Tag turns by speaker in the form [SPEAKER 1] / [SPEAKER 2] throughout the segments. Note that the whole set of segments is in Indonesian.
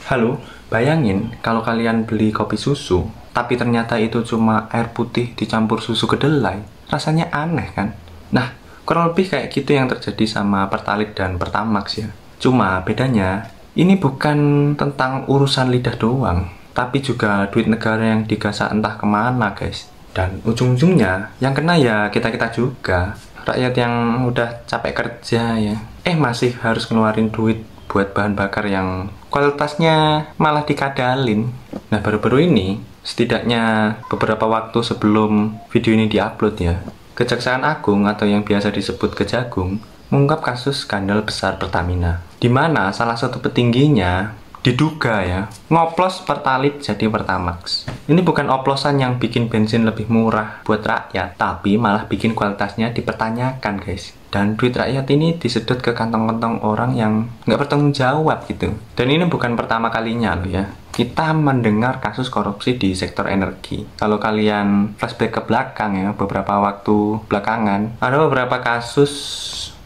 [SPEAKER 1] Halo, bayangin kalau kalian beli kopi susu, tapi ternyata itu cuma air putih dicampur susu kedelai. Rasanya aneh kan? Nah, kurang lebih kayak gitu yang terjadi sama Pertalite dan Pertamax ya. Cuma bedanya, ini bukan tentang urusan lidah doang, tapi juga duit negara yang digasak entah kemana guys. Dan ujung-ujungnya, yang kena ya kita-kita juga. Rakyat yang udah capek kerja ya, masih harus ngeluarin duit buat bahan bakar yang kualitasnya malah dikadalin. Nah, baru-baru ini, setidaknya beberapa waktu sebelum video ini diupload ya, Kejaksaan Agung atau yang biasa disebut Kejagung mengungkap kasus skandal besar Pertamina, di mana salah satu petingginya diduga ya ngoplos Pertalite jadi Pertamax. Ini bukan oplosan yang bikin bensin lebih murah buat rakyat, tapi malah bikin kualitasnya dipertanyakan guys. Dan duit rakyat ini disedot ke kantong-kantong orang yang nggak bertanggung jawab gitu. Dan ini bukan pertama kalinya loh ya, kita mendengar kasus korupsi di sektor energi. Kalau kalian flashback ke belakang ya, beberapa waktu belakangan, ada beberapa kasus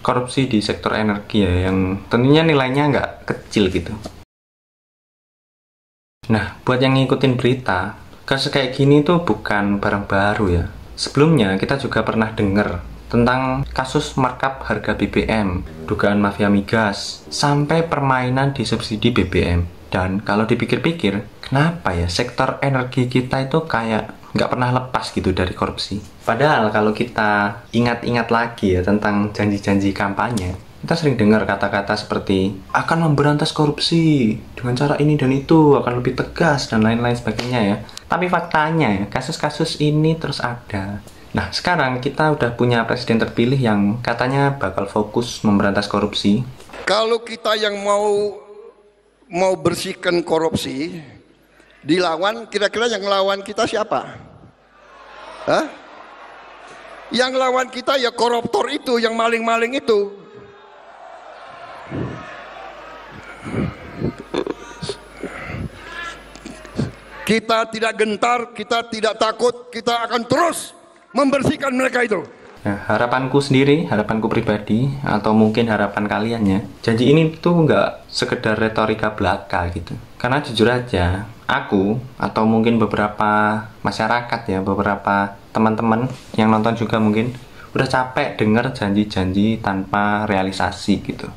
[SPEAKER 1] korupsi di sektor energi ya, yang tentunya nilainya nggak kecil gitu. Nah, buat yang ngikutin berita, kasus kayak gini tuh bukan barang baru ya. Sebelumnya kita juga pernah dengar tentang kasus markup harga BBM, dugaan mafia migas, sampai permainan di subsidi BBM. Dan kalau dipikir-pikir, kenapa ya sektor energi kita itu kayak nggak pernah lepas gitu dari korupsi? Padahal kalau kita ingat-ingat lagi ya tentang janji-janji kampanye, kita sering dengar kata-kata seperti akan memberantas korupsi dengan cara ini dan itu, akan lebih tegas dan lain-lain sebagainya ya. Tapi faktanya ya, kasus-kasus ini terus ada. Nah, sekarang kita udah punya presiden terpilih yang katanya bakal fokus memberantas korupsi.
[SPEAKER 2] Kalau kita yang mau bersihkan korupsi, dilawan, kira-kira yang lawan kita siapa? Hah? Yang lawan kita ya koruptor itu, yang maling-maling itu. Kita tidak gentar, kita tidak takut, kita akan terus membersihkan mereka itu.
[SPEAKER 1] Nah, harapanku sendiri, harapanku pribadi, atau mungkin harapan kalian ya, janji ini tuh nggak sekedar retorika belaka gitu. Karena jujur aja, aku, atau mungkin beberapa masyarakat ya, beberapa teman-teman yang nonton juga mungkin, udah capek denger janji-janji tanpa realisasi gitu.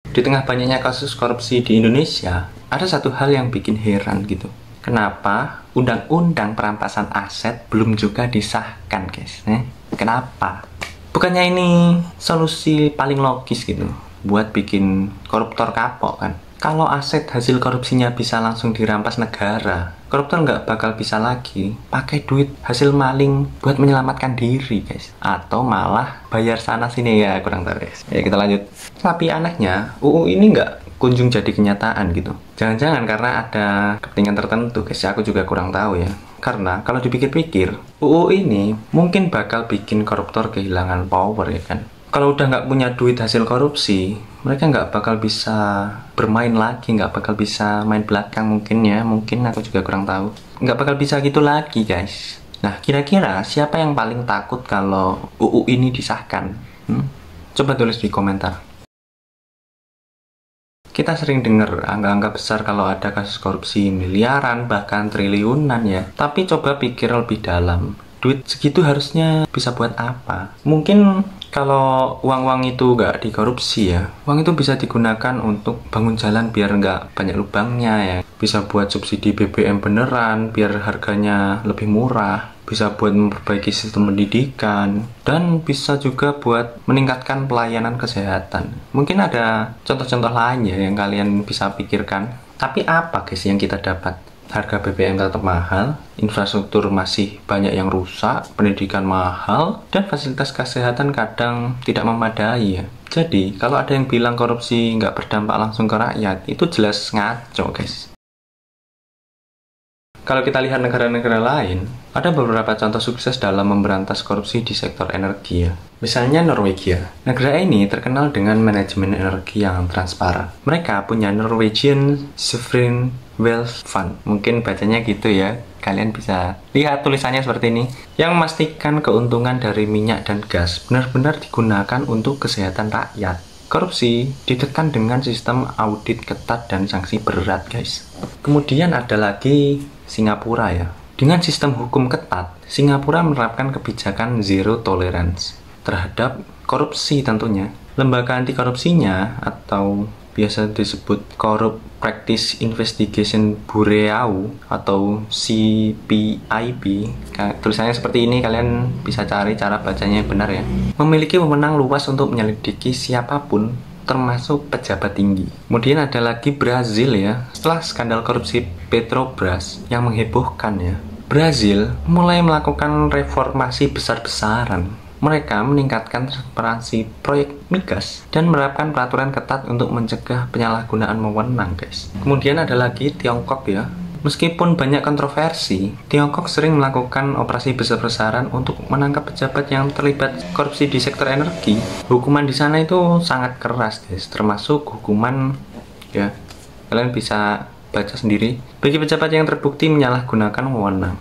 [SPEAKER 1] Di tengah banyaknya kasus korupsi di Indonesia, ada satu hal yang bikin heran gitu. Kenapa undang-undang perampasan aset belum juga disahkan, guys? Kenapa? Bukannya ini solusi paling logis gitu buat bikin koruptor kapok kan? Kalau aset hasil korupsinya bisa langsung dirampas negara, koruptor nggak bakal bisa lagi pakai duit hasil maling buat menyelamatkan diri, guys. Atau malah bayar sana sini ya, kurang tahu guys. Ya kita lanjut. Tapi anehnya, UU ini nggak kunjung jadi kenyataan gitu. Jangan-jangan karena ada kepentingan tertentu, guys. Aku juga kurang tahu ya. Karena kalau dipikir-pikir, UU ini mungkin bakal bikin koruptor kehilangan power ya kan. Kalau udah nggak punya duit hasil korupsi, mereka nggak bakal bisa bermain lagi, nggak bakal bisa main belakang mungkin ya, mungkin aku juga kurang tahu. Nggak bakal bisa gitu lagi guys. Nah, kira-kira siapa yang paling takut kalau UU ini disahkan? Coba tulis di komentar. Kita sering dengar angka-angka besar kalau ada kasus korupsi miliaran, bahkan triliunan ya. Tapi coba pikir lebih dalam. Duit segitu harusnya bisa buat apa? Mungkin kalau uang-uang itu nggak dikorupsi ya, uang itu bisa digunakan untuk bangun jalan biar nggak banyak lubangnya ya. Bisa buat subsidi BBM beneran biar harganya lebih murah. Bisa buat memperbaiki sistem pendidikan. Dan bisa juga buat meningkatkan pelayanan kesehatan. Mungkin ada contoh-contoh lain ya yang kalian bisa pikirkan. Tapi apa guys yang kita dapat? Harga BBM tetap mahal, infrastruktur masih banyak yang rusak, pendidikan mahal, dan fasilitas kesehatan kadang tidak memadai ya. Jadi, kalau ada yang bilang korupsi nggak berdampak langsung ke rakyat, itu jelas ngaco guys. Kalau kita lihat negara-negara lain, ada beberapa contoh sukses dalam memberantas korupsi di sektor energi ya. Misalnya Norwegia. Negara ini terkenal dengan manajemen energi yang transparan. Mereka punya Norwegian Sovereign Wealth Fund. Mungkin bacanya gitu ya. Kalian bisa lihat tulisannya seperti ini. Yang memastikan keuntungan dari minyak dan gas benar-benar digunakan untuk kesehatan rakyat. Korupsi ditekan dengan sistem audit ketat dan sanksi berat, guys. Kemudian ada lagi Singapura ya. Dengan sistem hukum ketat, Singapura menerapkan kebijakan zero tolerance terhadap korupsi tentunya. Lembaga anti korupsinya atau biasa disebut Corrupt Practice Investigation Bureau atau CPIB, tulisannya seperti ini, kalian bisa cari cara bacanya yang benar ya, memiliki wewenang luas untuk menyelidiki siapapun termasuk pejabat tinggi. Kemudian ada lagi Brazil ya. Setelah skandal korupsi Petrobras yang menghebohkan ya, Brazil mulai melakukan reformasi besar-besaran. Mereka meningkatkan transparansi proyek migas dan menerapkan peraturan ketat untuk mencegah penyalahgunaan wewenang, guys. Kemudian ada lagi Tiongkok ya. Meskipun banyak kontroversi, Tiongkok sering melakukan operasi besar-besaran untuk menangkap pejabat yang terlibat korupsi di sektor energi. Hukuman di sana itu sangat keras, guys, termasuk hukuman ya. Kalian bisa baca sendiri bagi pejabat yang terbukti menyalahgunakan wewenang.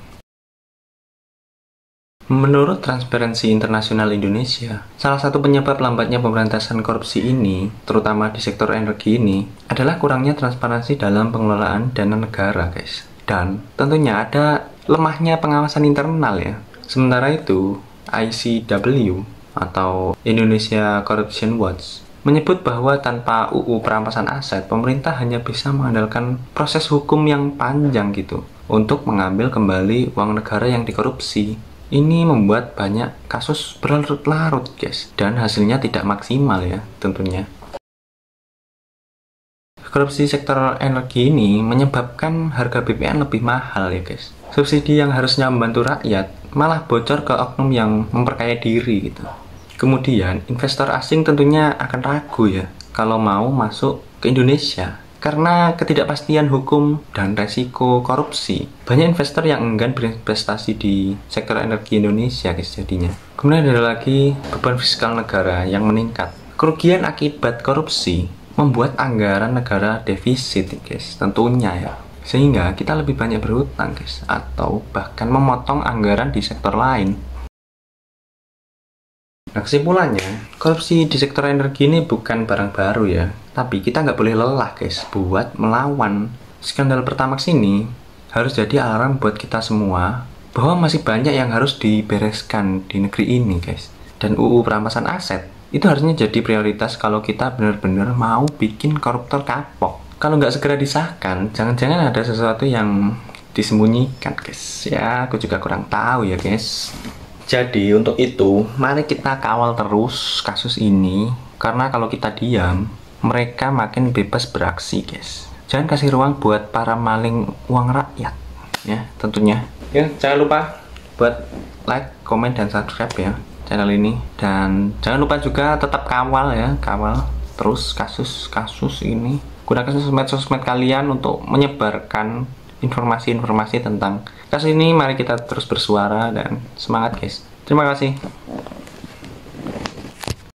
[SPEAKER 1] Menurut Transparency International Indonesia, salah satu penyebab lambatnya pemberantasan korupsi ini, terutama di sektor energi ini, adalah kurangnya transparansi dalam pengelolaan dana negara, guys. Dan tentunya ada lemahnya pengawasan internal ya. Sementara itu, ICW atau Indonesia Corruption Watch menyebut bahwa tanpa UU perampasan aset, pemerintah hanya bisa mengandalkan proses hukum yang panjang gitu untuk mengambil kembali uang negara yang dikorupsi. Ini membuat banyak kasus berlarut-larut, guys, dan hasilnya tidak maksimal ya, tentunya. Korupsi sektor energi ini menyebabkan harga BPN lebih mahal ya, guys. Subsidi yang harusnya membantu rakyat malah bocor ke oknum yang memperkaya diri gitu. Kemudian, investor asing tentunya akan ragu ya kalau mau masuk ke Indonesia. Karena ketidakpastian hukum dan resiko korupsi, banyak investor yang enggan berinvestasi di sektor energi Indonesia, guys, jadinya. Kemudian ada lagi beban fiskal negara yang meningkat. Kerugian akibat korupsi membuat anggaran negara defisit, guys, tentunya ya. Sehingga kita lebih banyak berhutang, guys, atau bahkan memotong anggaran di sektor lain. Nah, kesimpulannya, korupsi di sektor energi ini bukan barang baru ya. Tapi kita nggak boleh lelah, guys, buat melawan. Skandal Pertamax ini harus jadi alarm buat kita semua bahwa masih banyak yang harus dibereskan di negeri ini, guys. Dan UU perampasan aset itu harusnya jadi prioritas kalau kita benar-benar mau bikin koruptor kapok. Kalau nggak segera disahkan, jangan-jangan ada sesuatu yang disembunyikan, guys. Ya, aku juga kurang tahu ya, guys. Jadi untuk itu, mari kita kawal terus kasus ini, karena kalau kita diam, mereka makin bebas beraksi, guys. Jangan kasih ruang buat para maling uang rakyat, ya tentunya. Ya, jangan lupa buat like, komen, dan subscribe ya channel ini. Dan jangan lupa juga tetap kawal ya, kawal terus kasus-kasus ini. Gunakan sosmed-sosmed kalian untuk menyebarkan informasi-informasi tentang kasus ini. Mari kita terus bersuara dan semangat, guys. Terima kasih.